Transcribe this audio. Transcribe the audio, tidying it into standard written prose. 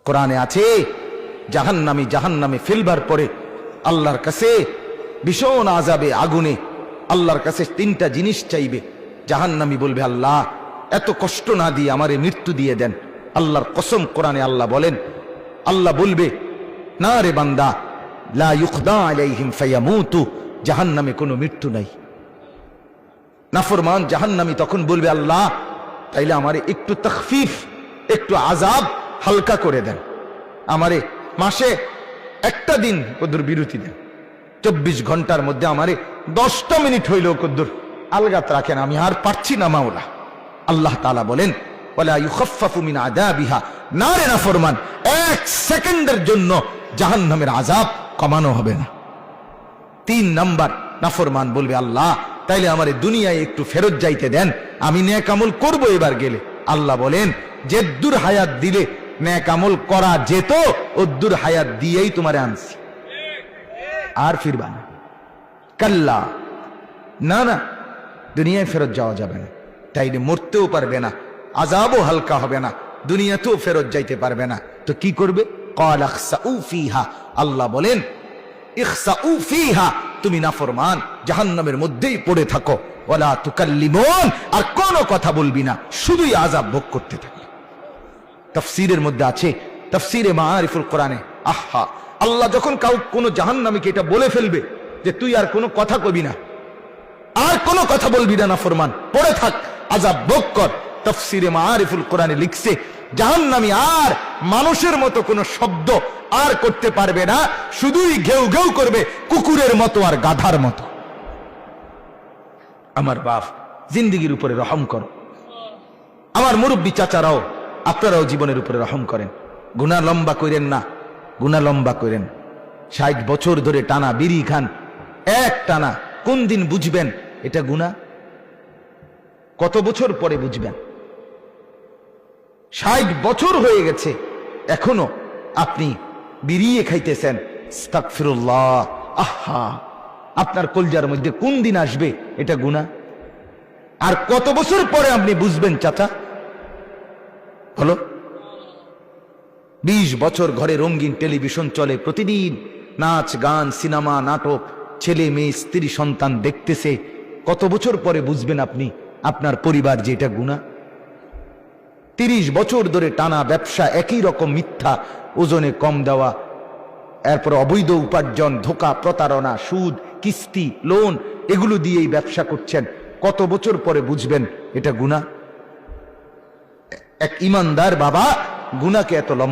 কোরআনে আছে জাহান্নামে ফেলবার পরে আল্লাহর কাছে ভীষণ আযাবে আগুনে আল্লাহর কাছে তিনটা জিনিস চাইবে। জাহান্নামী বলবে, আল্লাহ এত কষ্ট না দিয়ে আমারে মৃত্যু দিয়ে দেন। আল্লাহর কসম, কোরআনে আল্লাহ বলেন, আল্লাহ বলবে, না রে বান্দা, লা ইউখদা আলাইহিম ফায়ামুতু, জাহান্নামে কোনো মৃত্যু নাই। নাফরমান জাহান্নামী তখন বলবে, আল্লাহ তাইলে আমারে একটু তাখফিফ, একটু আযাব হালকা করে দেন, আমারে মাসে একটা দিন কদ্দুর বিরতি দেন, 24 ঘন্টার মধ্যে আমারে 10টা মিনিট হইলেও কদ্দুর আলগাত রাখেন, আমি আর পারছি না মাওলা। আল্লাহ তাআলা বলেন, ওয়ালা ইউখাফফাফু মিন আযাবিহা, না রে নাফরমান, 1 সেকেন্ডের জন্য জাহান্নামের আযাব কমানো হবে না। 3 নাম্বার, নাফরমান বলবে, আল্লাহ তাইলে আমারে দুনিয়ায় একটু ফেরত যাইতে দেন, আমি নেক আমল করব এবার গেলে। আল্লাহ বলেন, যেদ্দুর হায়াত দিলে নেক আমল করা যেত, ওদ্দুর হায়াত দিয়েই তোমারে আনছি, আর ফিরবা না। কাল্লা, না না, দুনিয়ায় ফেরত যাওয়া যাবে না, তাইলে মরতেও পারবে না, আযাবও হালকা হবে না, দুনিয়াতেও ফেরত যাইতে পারবে না। তো কি করবে? ক্বাল ইখসাউ ফিহা, আল্লাহ বলেন, ইখসাউ ফিহা, তুমি নাফরমান জাহান্নামের মধ্যেই পড়ে থাকো, ওয়ালা তুকাল্লিমুন, আর কোনো কথা বলবি না, শুধুই আযাব ভোগ করতে থাকো। তাফসীরের মধ্যে আছে, তাফসীরে মাআরিফুল কোরআনে, আহা, আল্লাহ যখন কোনো জাহান্নামীকে এটা বলে ফেলবে যে তুই আর কোনো কথা কবি না, আর কোনো কথা বলবি না, নাফরমান পড়ে থাক, আযাব ভোগ কর। তাফসীরে মাআরিফুল কোরআনে লিখছে, জাহান্নামী আর মানুষের মতো কোনো শব্দ আর করতে পারবে না, শুধুই ঘেউ ঘেউ করবে, কুকুরের মতো আর গাধার মতো। আমার বাপ, জিন্দেগির উপরে রহম করো। আমার মুরব্বী চাচারাও, আপনারাও জীবনের উপরে রহম করেন। গুনাহ লম্বা করেন না, গুনাহ লম্বা করেন। 60 বছর ধরে টানা বিড়ি খান, এক টানা, কোন দিন বুঝবেন এটা গুনাহ? কত বছর পরে বুঝবেন? 60 বছর হয়ে গেছে, এখনো আপনি বিড়িয়ে খাইতেছেন। আস্তাগফিরুল্লাহ, আহা, আপনার কলজার মধ্যে কোন দিন আসবে এটা গুনাহ? আর কত বছর পরে আপনি বুঝবেন চাচা? হলো 20 বছর ঘরে রঙিন টেলিভিশন চলে, প্রতিদিন নাচ গান, সিনেমা, নাটক, ছেলে মেয়ে, স্ত্রী, সন্তান দেখতেছে। কত বছর পরে বুঝবেন আপনি, আপনার পরিবার যে এটা গুনাহ? 30 বছর ধরে টানা ব্যবসা, একই রকম মিথ্যা, ওজনে কম দেওয়া, এরপর অবৈধ উপার্জন, ধোঁকা, প্রতারণা, সুদ, কিস্তি, লোন, এগুলো দিয়েই ব্যবসা করছেন। কত বছর পরে বুঝবেন এটা গুনাহ? এক ইমানদার বাবা গুনাহকে এত লম্বা